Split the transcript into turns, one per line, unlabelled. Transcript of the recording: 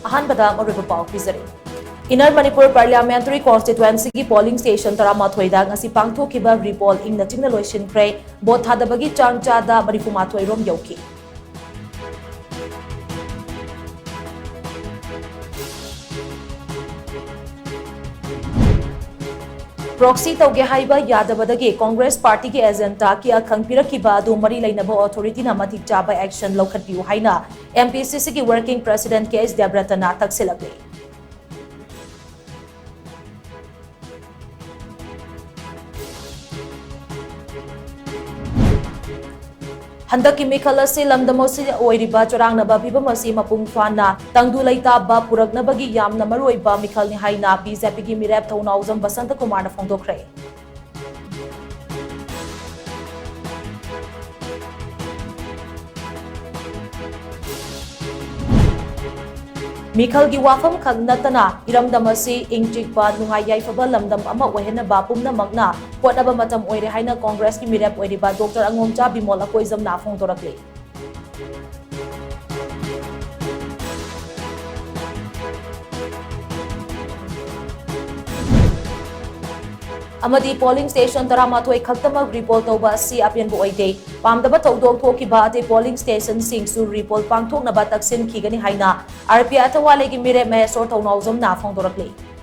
अहानबदा मरुब पाउ पिजरे इनर मणिपुर पार्लियामेंटरी कॉन्स्टिट्युएंसी की पोलिंग स्टेशन तरामाथोइदा ngasi पांगथोखिबा रिपोल इंगना चिंगना लोइसिनख्रे बोट थादबगी चांगचादा 34 रोम यौखी प्रॉक्सी तौगे हाइबा यादबदगी कांग्रेस पार्टी के एजेंडा की अखंगपिरकिबा अदु मरी लेनबो अथॉरिटी ना मतिक चाबा एक्शन लौखटपियु हाइना एमपीसीसी की working president K S Devaratna तक्सिलगले हंदक की मिखल से लमदमोसी ओइरिबा चोरांगनबा फिबम असी मपुंग फाना तंगदु लैताबा पुरकनबगी यामना मरुइबा मिखल नि हाइना बीजेपी की मिरेप थौनाउजम बसंत कुमार ना फोंदोखरे मिखल की वाफम खंग नतना इरमदम असी इंगचिकबा नुंगाई याइफबा लमदम अमा ओहेनबा पुमनमगना होटनबा मतम ओइरे हाइना कांग्रेस की मिरेप ओइरिबा डॉक्टर अंगोमचा बिमोल अकोइजम ना फोंदोरकले अमदी पोलिंग स्टेशन तरामाथोई खक्तमक रिपोल तौबा असि अपेनबो ओइदे पामदबा तौदोक थोकिबा अते पोलिंग स्टेशन सिंगसु रिपोल पांगथोकनबा तक्सिन खिगनी हाइना आरपीआई थवालेगी मिरे महेश्वर थौनाउजम ना फोंदोरकले